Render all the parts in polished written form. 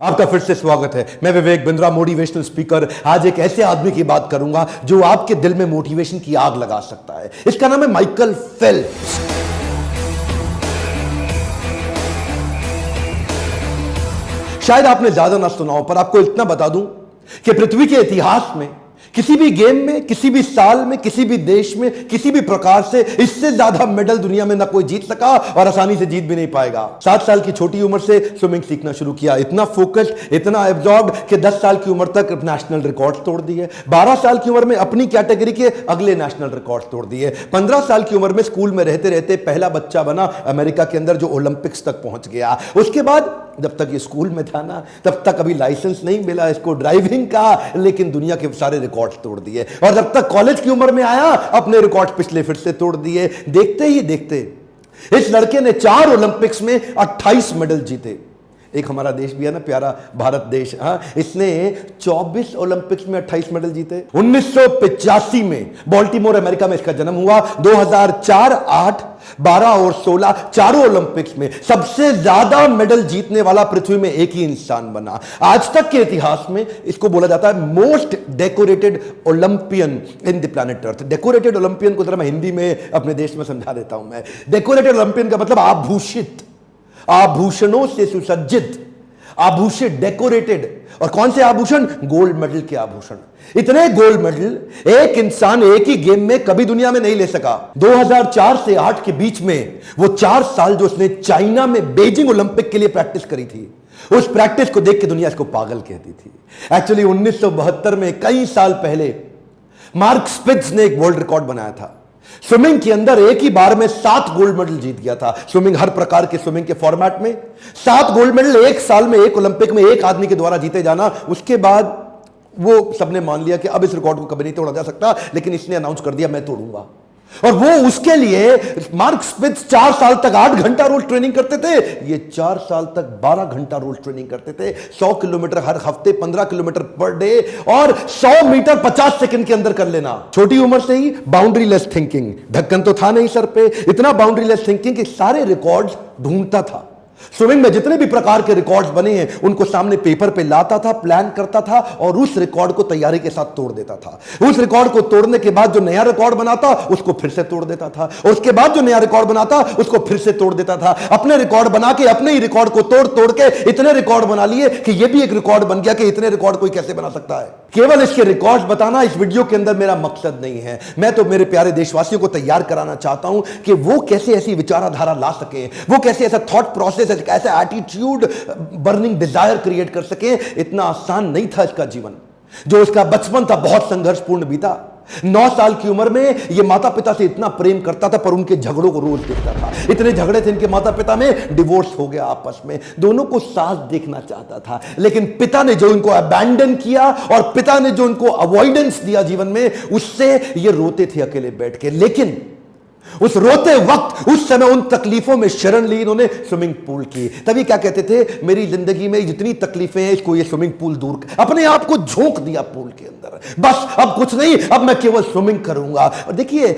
आपका फिर से स्वागत है। मैं विवेक बिंद्रा, मोटिवेशनल स्पीकर। आज एक ऐसे आदमी की बात करूंगा जो आपके दिल में मोटिवेशन की आग लगा सकता है। इसका नाम है माइकल फेल्प्स। शायद आपने ज्यादा ना सुना हो, पर आपको इतना बता दूं कि पृथ्वी के इतिहास में किसी भी गेम में, किसी भी साल में, किसी भी देश में, किसी भी प्रकार से इससे ज्यादा मेडल दुनिया में ना कोई जीत सका और आसानी से जीत भी नहीं पाएगा। 7 साल की छोटी उम्र से स्विमिंग सीखना शुरू किया, इतना फोकस्ड, इतना एब्जॉर्ब्ड कि 10 साल की उम्र तक नेशनल रिकॉर्ड तोड़ दिए। 12 साल की उम्र में अपनी कैटेगरी के अगले नेशनल रिकॉर्ड तोड़ दिए। 15 साल की उम्र में स्कूल में रहते रहते पहला बच्चा बना अमेरिका के अंदर जो ओलंपिक्स तक पहुंच गया। उसके बाद जब तक ये स्कूल में था ना, तब तक अभी लाइसेंस नहीं मिला इसको ड्राइविंग का, लेकिन दुनिया के सारे रिकॉर्ड तोड़ दिए। और जब तक कॉलेज की उम्र में आया, अपने रिकॉर्ड पिछले फिर से तोड़ दिए। देखते ही देखते इस लड़के ने 4 ओलंपिक्स में 28 मेडल जीते। एक हमारा देश भी है ना, प्यारा भारत देश, इसने 24 ओलंपिक्स में 28 मेडल जीते। 1985 में बाल्टीमोर अमेरिका में इसका जन्म हुआ। 2004, 8, 12 और 16 चारों ओलंपिक्स में सबसे ज्यादा मेडल जीतने वाला पृथ्वी में एक ही इंसान बना। आज तक के इतिहास में इसको बोला जाता है most decorated Olympian in the planet earth. Decorated Olympian को जरा मैं हिंदी में अपने देश में समझा देता हूं। मैं डेकोरेटेड ओलंपियन का मतलब आभूषित, आभूषणों से सुसज्जित, आभूषित, डेकोरेटेड। और कौन से आभूषण? गोल्ड मेडल के आभूषण। इतने गोल्ड मेडल एक इंसान एक ही गेम में कभी दुनिया में नहीं ले सका। 2004 से 8 के बीच में वो 4 साल जो उसने चाइना में बेजिंग ओलंपिक के लिए प्रैक्टिस करी थी, उस प्रैक्टिस को देख के दुनिया इसको पागल कहती थी। एक्चुअली 1972 में, कई साल पहले, मार्क स्पिट्ज ने एक वर्ल्ड रिकॉर्ड बनाया था। स्विमिंग के अंदर एक ही बार में 7 गोल्ड मेडल जीत गया था। स्विमिंग, हर प्रकार के स्विमिंग के फॉर्मेट में 7 गोल्ड मेडल एक साल में, एक ओलंपिक में एक आदमी के द्वारा जीते जाना। उसके बाद वो सबने मान लिया कि अब इस रिकॉर्ड को कभी नहीं तोड़ा जा सकता, लेकिन इसने अनाउंस कर दिया मैं तोड़ूंगा। और वो उसके लिए मार्क स्पिट्ज 4 साल तक 8 घंटा रोज ट्रेनिंग करते थे। ये 4 साल तक 12 घंटा रोज ट्रेनिंग करते थे। 100 किलोमीटर हर हफ्ते, 15 किलोमीटर पर डे, और 100 मीटर 50 सेकंड के अंदर कर लेना। छोटी उम्र से ही बाउंड्री लेस थिंकिंग, ढक्कन तो था नहीं सर पे, इतना बाउंड्री लेस थिंकिंग कि सारे रिकॉर्ड्स ढूंढता था। स्विमिंग में जितने भी प्रकार के रिकॉर्ड्स बने हैं उनको सामने पेपर पे लाता था, प्लान करता था और उस रिकॉर्ड को तैयारी के साथ तोड़ देता था। उस रिकॉर्ड को तोड़ने के बाद जो नया रिकॉर्ड बनाता उसको फिर से तोड़ देता था, और उसके बाद जो नया रिकॉर्ड बनाता उसको फिर से तोड़ देता था। अपने रिकॉर्ड बना के अपने ही रिकॉर्ड को तोड़ तोड़ के इतने रिकॉर्ड बना लिए कि यह भी एक रिकॉर्ड बन गया कि इतने रिकॉर्ड कोई कैसे बना सकता है। केवल इसके रिकॉर्ड्स बताना इस वीडियो के अंदर मेरा मकसद नहीं है। मैं तो मेरे प्यारे देशवासियों को तैयार कराना चाहता हूं कि वो कैसे ऐसी विचारधारा ला सके, वो कैसे ऐसा थॉट प्रोसेस, ऐसा एटीट्यूड, बर्निंग डिजायर क्रिएट कर सके। इतना आसान नहीं था इसका जीवन। जो उसका बचपन था बहुत संघर्षपूर्ण बीता। 9 साल की उम्र में ये माता पिता से इतना प्रेम करता था, पर उनके झगड़ों को रोज देखता था। इतने झगड़े थे इनके माता पिता में, डिवोर्स हो गया आपस में। दोनों को साथ देखना चाहता था, लेकिन पिता ने जो इनको अबैंडन किया और पिता ने जो इनको अवॉइडेंस दिया जीवन में, उससे ये रोते थे अकेले बैठ के। लेकिन उस रोते वक्त, उस समय उन तकलीफों में शरण ली इन्होंने स्विमिंग पूल की। तभी क्या कहते थे, मेरी जिंदगी में जितनी तकलीफें हैं इसको ये स्विमिंग पूल दूर कर। अपने आप को झोंक दिया पूल के अंदर, बस अब कुछ नहीं, अब मैं केवल स्विमिंग करूंगा। और देखिए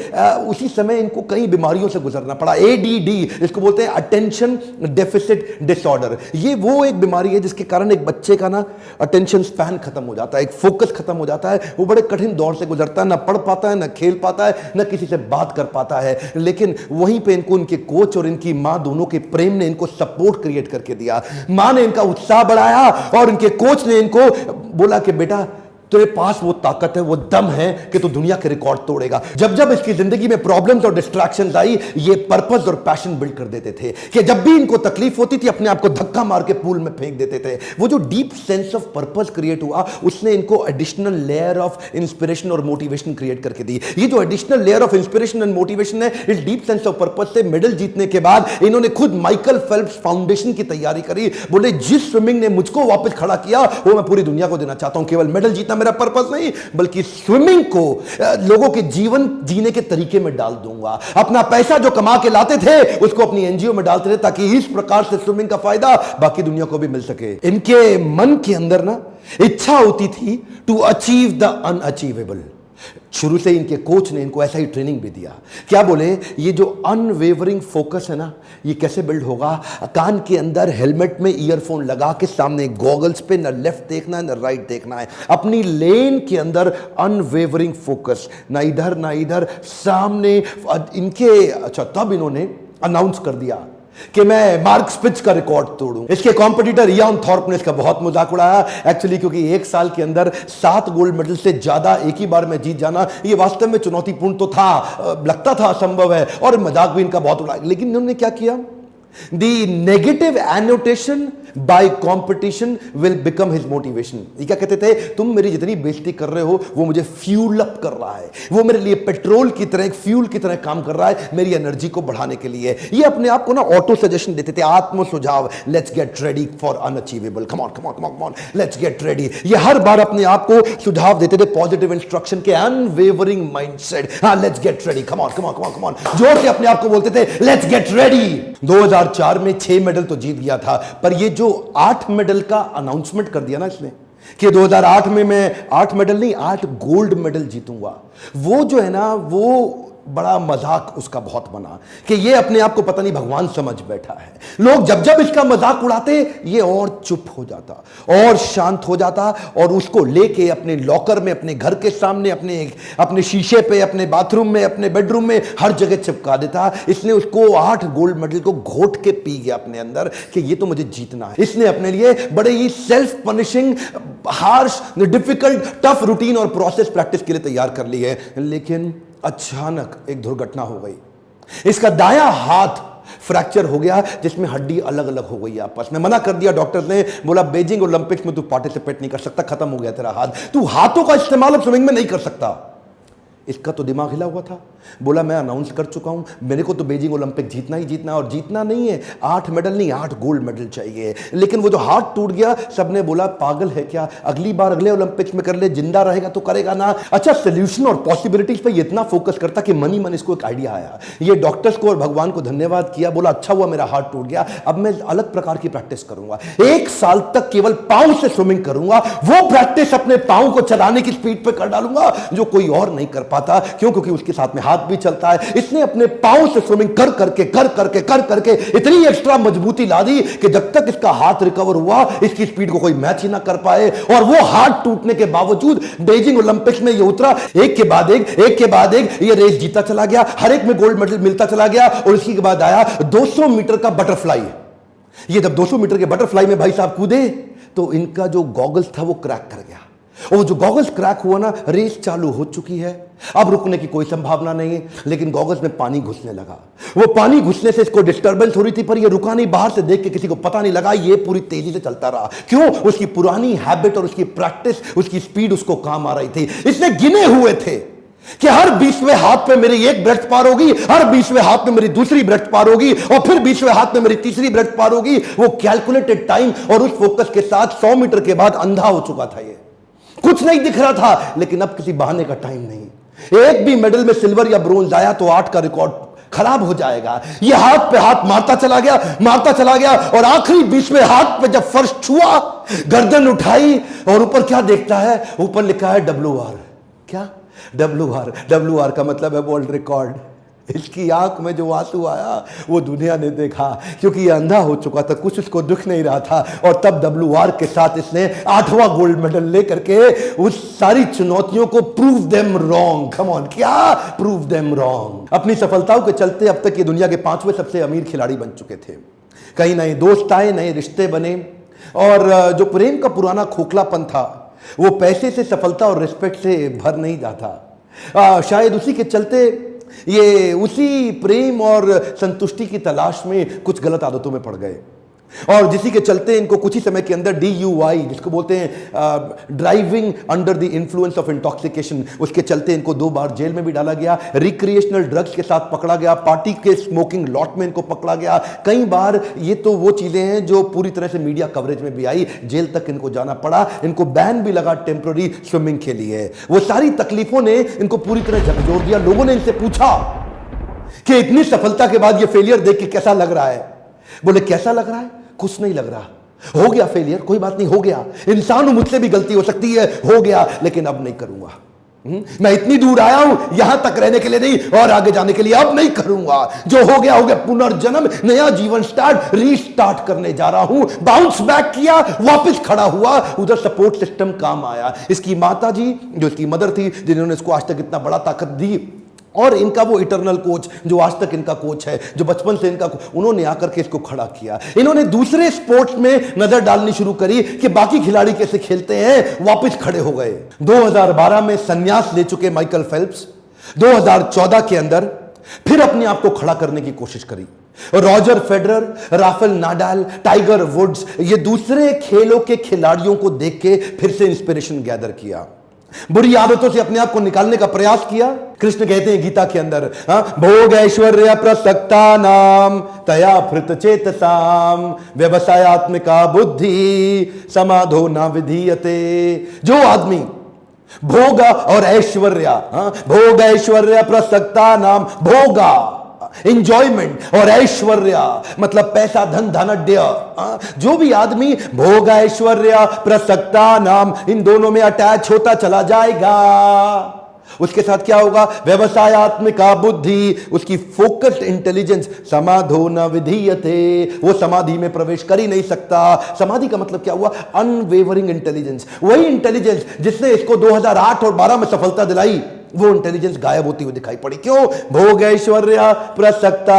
उसी समय इनको कई बीमारियों से गुजरना पड़ा। ADD, इसको बोलते हैं अटेंशन डेफिसिट डिसऑर्डर। ये वो एक बीमारी है जिसके कारण एक बच्चे का ना अटेंशन स्पैन खत्म हो जाता है, एक फोकस खत्म हो जाता है। वो बड़े कठिन दौर से गुजरता है, ना पढ़ पाता है, ना खेल पाता है, ना किसी से बात कर पाता है। लेकिन वहीं पे इनको उनके कोच और इनकी मां दोनों के प्रेम ने इनको सपोर्ट क्रिएट करके दिया। मां ने इनका उत्साह बढ़ाया और इनके कोच ने इनको बोला कि बेटा तेरे पास वो ताकत है, वो दम है कि तू दुनिया के रिकॉर्ड तोड़ेगा। जब जब इसकी जिंदगी में प्रॉब्लम्स और डिस्ट्रैक्शंस आई, ये पर्पस और पैशन बिल्ड कर देते थे कि जब भी इनको तकलीफ होती थी अपने आप को धक्का मार के पूल में फेंक देते थे। वो जो deep sense of purpose create हुआ, उसने इनको एडिशनल लेयर ऑफ इंस्पिरेशन और मोटिवेशन क्रिएट करके दी। ये जो additional layer of inspiration and motivation है, इस डीप सेंस ऑफ पर्पस से मेडल जीतने के बाद इन्होंने खुद माइकल फेल्प्स फाउंडेशन की तैयारी करी। बोले जिस स्विमिंग ने मुझको वापस खड़ा किया वो मैं पूरी दुनिया को देना चाहता हूं। केवल मेडल जीतना मेरा पर्पस नहीं, बल्कि स्विमिंग को लोगों के जीवन जीने के तरीके में डाल दूंगा। अपना पैसा जो कमा के लाते थे उसको अपनी एनजीओ में डालते थे, ताकि इस प्रकार से स्विमिंग का फायदा बाकी दुनिया को भी मिल सके। इनके मन के अंदर ना इच्छा होती थी टू अचीव द अनअचीवेबल। शुरू से इनके कोच ने इनको ऐसा ही ट्रेनिंग भी दिया। क्या बोले, ये जो अनवेवरिंग फोकस है ना, ये कैसे बिल्ड होगा? कान के अंदर हेलमेट में ईयरफोन लगा के सामने गॉगल्स पे ना लेफ्ट देखना है ना राइट देखना है, अपनी लेन के अंदर अनवेवरिंग फोकस, ना इधर ना इधर, सामने इनके। अच्छा, तब इन्होंने अनाउंस कर दिया कि मैं मार्क स्पिच का रिकॉर्ड तोड़ूं। इसके कॉम्पिटिटर इयान थॉर्प ने इसका बहुत मजाक उड़ाया एक्चुअली, क्योंकि एक साल के अंदर 7 गोल्ड मेडल से ज्यादा एक ही बार में जीत जाना ये वास्तव में चुनौतीपूर्ण तो था, लगता था असंभव है, और मजाक भी इनका बहुत उड़ाया। लेकिन इन्होंने क्या किया, the negative annotation by competition will become his motivation. ये क्या कहते थे, तुम मेरी जितनी बेइज्जती कर रहे हो वो मुझे फ्यूल अप कर रहा है, वो मेरे लिए पेट्रोल की तरह, एक फ्यूल की तरह काम कर रहा है मेरी एनर्जी को बढ़ाने के लिए। ये अपने आप को ना ऑटो सजेशन देते थे, आत्म सुझाव, let's get ready for unachievable, come on come on come on come on, let's get ready. ये हर बार अपने आप को सुझाव देते थे पॉजिटिव इंस्ट्रक्शन के, अनवेवरिंग माइंडसेट, हां let's get ready, come on come on come on come on, जोर से अपने आप को बोलते थे लेट्स गेट रेडी। 2004 में 6 मेडल तो जीत गया था, पर ये जो 8 मेडल का अनाउंसमेंट कर दिया ना इसने कि 2008 में मैं 8 मेडल नहीं 8 गोल्ड मेडल जीतूंगा, वो जो है ना वो बड़ा मजाक उसका बहुत बना कि ये अपने आप को पता नहीं भगवान समझ बैठा है। लोग जब जब इसका मजाक उड़ाते ये और चुप हो जाता और शांत हो जाता और उसको लेके अपने लॉकर में, अपने घर के सामने, अपने शीशे पे, अपने बाथरूम में, अपने बेडरूम में, हर जगह चिपका देता। इसने उसको 8 गोल्ड मेडल को घोट के पी गया अपने अंदर कि ये तो मुझे जीतना है। इसने अपने लिए बड़े ही self punishing, harsh, difficult, tough routine और प्रोसेस प्रैक्टिस के लिए तैयार कर ली है। लेकिन अचानक एक दुर्घटना हो गई, इसका दायां हाथ फ्रैक्चर हो गया जिसमें हड्डी अलग अलग हो गई आपस में। मना कर दिया डॉक्टर ने, बोला बीजिंग ओलंपिक्स में तू पार्टिसिपेट नहीं कर सकता, खत्म हो गया तेरा हाथ, तू हाथों का इस्तेमाल अब स्विमिंग में नहीं कर सकता। इसका तो दिमाग हिला हुआ था, बोला मैं अनाउंस कर चुका हूं, मेरे को तो बीजिंग ओलंपिक जीतना ही जीतना, और जीतना नहीं है 8 मेडल नहीं 8 गोल्ड मेडल चाहिए। लेकिन वो जो हाथ टूट गया, सबने बोला पागल है क्या, अगली बार अगले ओलंपिक्स में कर ले, जिंदा रहेगा तो करेगा ना। अच्छा, सोल्यूशन और पॉसिबिलिटीज पे इतना फोकस करता कि मन ही मन इसको एक आइडिया आया। ये डॉक्टर्स को और भगवान को धन्यवाद किया, बोला अच्छा हुआ मेरा हाथ टूट गया, अब मैं अलग प्रकार की प्रैक्टिस करूंगा, 1 साल तक केवल पांव से स्विमिंग करूंगा, वो प्रैक्टिस अपने पांव को चलाने की स्पीड पे कर डालूंगा जो कोई और नहीं कर पाता। क्यों? क्योंकि उसके साथ में हाथ भी चलता है। इसने अपने पांव से स्विमिंग कर करके इतनी एक्स्ट्रा मजबूती ला दी कि जब तक इसका हाथ रिकवर हुआ इसकी स्पीड को कोई मैच ही ना कर पाए। और वो हाथ टूटने के बावजूद बीजिंग ओलंपिक्स में ये उतरा, एक के बाद एक ये रेस जीता चला गया, हर एक में गोल्ड मेडल मिलता चला गया। और इसी के बाद आया 200 मीटर का बटरफ्लाई। ये जब 200 मीटर के बटरफ्लाई में भाई साहब कूदे तो इनका जो गॉगल्स था वो क्रैक कर गया, और जो गॉगल्स क्रैक हुआ ना, रेस चालू हो चुकी है, अब रुकने की कोई संभावना नहीं है। लेकिन गॉगल्स में पानी घुसने लगा, वो पानी घुसने से इसको डिस्टर्बेंस हो रही थी, पर ये रुका नहीं, बाहर से देख के किसी को पता नहीं लगा, ये पूरी तेजी से चलता रहा। क्यों? उसकी पुरानी हैबिट और उसकी प्रैक्टिस, उसकी स्पीड उसको काम आ रही थी। इसने गिने हुए थे कि हर 20वें हाथ पे मेरी एक ब्रेथ पार होगी, हर 20वें हाथ में मेरी दूसरी ब्रेथ पार होगी, और फिर 20वें हाथ में मेरी तीसरी ब्रेथ पार होगी। वो कैलकुलेटेड टाइम और उस फोकस के साथ 100 मीटर के बाद अंधा हो चुका था। ये कुछ नहीं दिख रहा था, लेकिन अब किसी बहाने का टाइम नहीं। एक भी मेडल में सिल्वर या ब्रोंज आया तो 8 का रिकॉर्ड खराब हो जाएगा। ये हाथ पे हाथ मारता चला गया और आखिरी 20वें हाथ पे जब फर्श छुआ, गर्दन उठाई और ऊपर क्या देखता है, ऊपर लिखा है WR। क्या WR का मतलब है वर्ल्ड रिकॉर्ड। इसकी आंख में जो आंसू आया वो दुनिया ने देखा, क्योंकि ये अंधा हो चुका था, कुछ उसको दुख नहीं रहा था। और तब WR के साथ इसने 8वां गोल्ड मेडल लेकर के उस सारी चुनौतियों को prove them wrong. Come on, क्या प्रूव देम रॉन्ग। अपनी सफलताओं के चलते अब तक ये दुनिया के 5वें सबसे अमीर खिलाड़ी बन चुके थे। कई नए दोस्त आए, नए रिश्ते बने, और जो प्रेम का पुराना खोखलापन था वो पैसे से, सफलता और रिस्पेक्ट से भर नहीं जाता। शायद उसी के चलते ये उसी प्रेम और संतुष्टि की तलाश में कुछ गलत आदतों में पड़ गए, और जिसी के चलते इनको कुछ ही समय के अंदर DUI, जिसको बोलते हैं driving under the influence of intoxication, उसके चलते इनको 2 बार जेल में भी डाला गया। रिक्रिएशनल ड्रग्स के साथ पकड़ा गया, पार्टी के स्मोकिंग लॉट में इनको पकड़ा गया कई बार। ये तो वो चीजें हैं जो पूरी तरह से मीडिया कवरेज में भी आई, जेल तक इनको जाना पड़ा, इनको बैन भी लगा टेम्पररी स्विमिंग के लिए। वो सारी तकलीफों ने इनको पूरी तरह झकझोर दिया। लोगों ने इनसे पूछा कि इतनी सफलता के बाद ये फेलियर देख के कैसा लग रहा है? बोले कैसा लग रहा है? कुछ नहीं लग रहा, हो गया फेलियर, कोई बात नहीं, हो गया, इंसान हूं, मुझसे भी गलती हो सकती है, हो गया, लेकिन अब नहीं करूंगा। मैं इतनी दूर आया हूं यहां तक रहने के लिए नहीं, और आगे जाने के लिए अब नहीं करूंगा। जो हो गया पुनर्जन्म, नया जीवन स्टार्ट, रीस्टार्ट करने जा रहा हूं। बाउंस बैक किया, वापस खड़ा हुआ, उधर सपोर्ट सिस्टम काम आया। इसकी माता जी जो इसकी मदर थी, जिन्होंने इसको आज तक इतना बड़ा ताकत दी, और इनका वो इटरनल कोच जो आज तक इनका कोच है, जो बचपन से इनका, उन्होंने आकर के इसको खड़ा किया। इन्होंने दूसरे स्पोर्ट्स में नजर डालनी शुरू करी कि बाकी खिलाड़ी कैसे खेलते हैं, वापस खड़े हो गए। 2012 में संन्यास ले चुके माइकल फेल्प्स 2014 के अंदर फिर अपने आप को खड़ा करने की कोशिश करी। Roger Federer, Rafael Nadal, Tiger Woods, ये दूसरे खेलों के खिलाड़ियों को देख के फिर से इंस्पिरेशन गैदर किया, बुरी आदतों से अपने आप को निकालने का प्रयास किया। कृष्ण कहते हैं गीता के अंदर, भोग ऐश्वर्य प्रसक्ता नाम तया फृत चेतसाम व्यवसायत्मिका बुद्धि समाधो न विधीयते। जो आदमी भोग और ऐश्वर्य, भोग ऐश्वर्य प्रसक्ता नाम, भोगा इंजॉयमेंट और ऐश्वर्य मतलब पैसा, धन, धनाढ्य, जो भी आदमी भोग ऐश्वर्य प्रसक्ता नाम इन दोनों में अटैच होता चला जाएगा, उसके साथ क्या होगा, व्यवसायत्मिका बुद्धि, उसकी फोकस्ड इंटेलिजेंस, समाधो न विधीयते, वो समाधि में प्रवेश कर ही नहीं सकता। समाधि का मतलब क्या हुआ, अनवेवरिंग इंटेलिजेंस, वही इंटेलिजेंस जिसने इसको 2008 और 12 में सफलता दिलाई, वो इंटेलिजेंस गायब होती हुई दिखाई पड़ी। क्यों, भोग ऐश्वर्य प्रसक्ता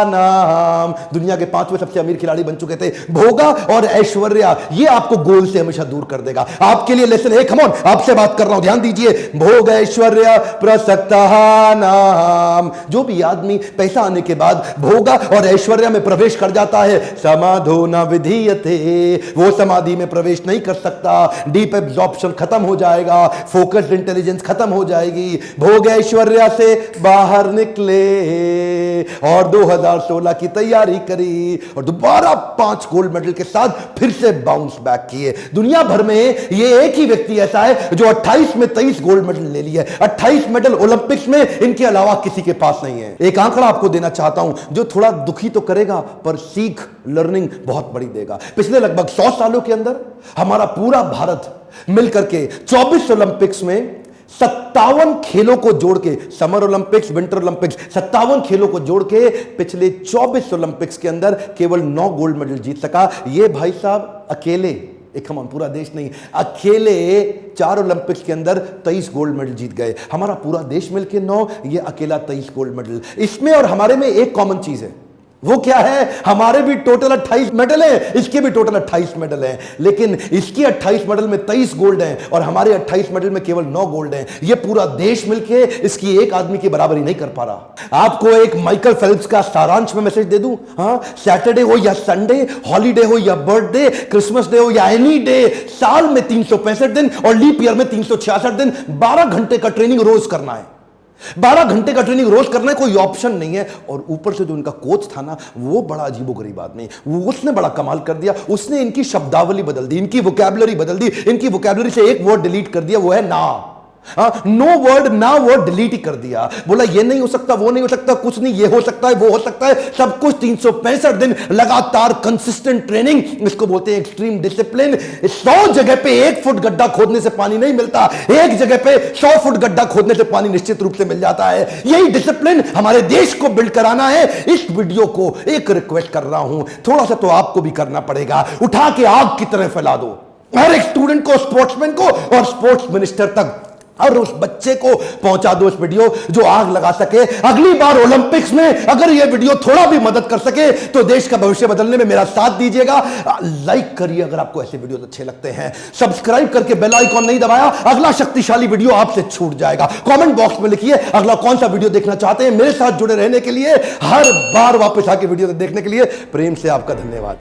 नाम, दुनिया के 5वें सबसे अमीर खिलाड़ी बन चुके थे। भोगा और ऐश्वर्य ये आपको गोल से हमेशा दूर कर देगा। आपके लिए लेसन है, कम ऑन, आपसे बात कर रहा हूं, ध्यान दीजिए। भोग ऐश्वर्य प्रसक्ता नाम, जो भी आदमी पैसा आने के बाद भोगा और ऐश्वर्य में प्रवेश कर जाता है, समाधो न विधीयते, वो समाधि में प्रवेश नहीं कर सकता। डीप एब्जॉर्प्शन खत्म हो जाएगा, फोकस्ड इंटेलिजेंस खत्म हो जाएगी। भोग ऐश्वर्य से बाहर निकले और 2016 की तैयारी करी और दोबारा 5 गोल्ड मेडल के साथ फिर से बाउंस बैक किए। दुनिया भर में ये एक ही व्यक्ति ऐसा है जो 28 में 23 गोल्ड मेडल ले लिए, 28 मेडल ओलंपिक्स में, इनके अलावा किसी के पास नहीं है। एक आंकड़ा आपको देना चाहता हूं जो थोड़ा दुखी तो करेगा पर सीख, लर्निंग बहुत बड़ी देगा। पिछले लगभग 100 सालों के अंदर हमारा पूरा भारत मिलकर के 24 ओलंपिक्स में 57 खेलों को जोड़ के, समर ओलंपिक्स, विंटर ओलंपिक्स, 57 खेलों को जोड़ के पिछले 24 ओलंपिक्स के अंदर केवल 9 गोल्ड मेडल जीत सका। ये भाई साहब अकेले, एक हम पूरा देश नहीं, अकेले 4 ओलंपिक्स के अंदर 23 गोल्ड मेडल जीत गए। हमारा पूरा देश मिलके 9, ये अकेला 23 गोल्ड मेडल। इसमें और हमारे में एक कॉमन चीज है, वो क्या है, हमारे भी टोटल 28 मेडल है, इसके भी टोटल 28 मेडल हैं, लेकिन इसकी 28 मेडल में 23 गोल्ड हैं और हमारे 28 मेडल में केवल 9 गोल्ड हैं। ये पूरा देश मिलके इसकी एक आदमी की बराबरी नहीं कर पा रहा। आपको एक माइकल फेल्प्स का सारांश में मैसेज दे दूं, सैटरडे हो या संडे, हॉलीडे हो या बर्थडे, क्रिसमस डे हो या एनी डे, साल में 365 दिन और लीप ईयर में 366 दिन, 12 घंटे का ट्रेनिंग रोज करना है। 12 घंटे का ट्रेनिंग रोज करना है, कोई ऑप्शन नहीं है। और ऊपर से जो इनका कोच था ना, वो बड़ा अजीबोगरीब आदमी, उसने बड़ा कमाल कर दिया। उसने इनकी शब्दावली बदल दी, इनकी वोकैबुलरी बदल दी। इनकी वोकैबुलरी से एक वर्ड डिलीट कर दिया, वो है ना। नो वर्ड, ना वर्ड डिलीट ही कर दिया। बोला ये नहीं हो सकता, वो नहीं हो सकता, कुछ नहीं, ये हो सकता है, वो हो सकता है, सब कुछ। 365 दिन लगातार कंसिस्टेंट ट्रेनिंग, इसको बोलते हैं एक्सट्रीम डिसिप्लिन। 100 जगह पे 1 फुट गड्ढा खोदने से पानी नहीं मिलता, एक जगह पे 100 फुट गड्ढा खोदने से पानी निश्चित रूप से मिल जाता है। यही डिसिप्लिन हमारे देश को बिल्ड कराना है। इस वीडियो को एक रिक्वेस्ट कर रहा हूं, थोड़ा सा तो आपको भी करना पड़ेगा, उठा के आग की तरह फैला दो हर एक स्टूडेंट को, स्पोर्ट्समैन को और स्पोर्ट्स मिनिस्टर तक, और उस बच्चे को पहुंचा दो इस वीडियो जो आग लगा सके। अगली बार ओलंपिक्स में अगर यह वीडियो थोड़ा भी मदद कर सके तो देश का भविष्य बदलने में मेरा साथ दीजिएगा। लाइक करिए अगर आपको ऐसे वीडियो अच्छे लगते हैं, सब्सक्राइब करके बेल आइकॉन नहीं दबाया, अगला शक्तिशाली वीडियो आपसे छूट जाएगा। कमेंट बॉक्स में लिखिए अगला कौन सा वीडियो देखना चाहते हैं। मेरे साथ जुड़े रहने के लिए, हर बार वापस आके वीडियो देखने के लिए प्रेम से आपका धन्यवाद।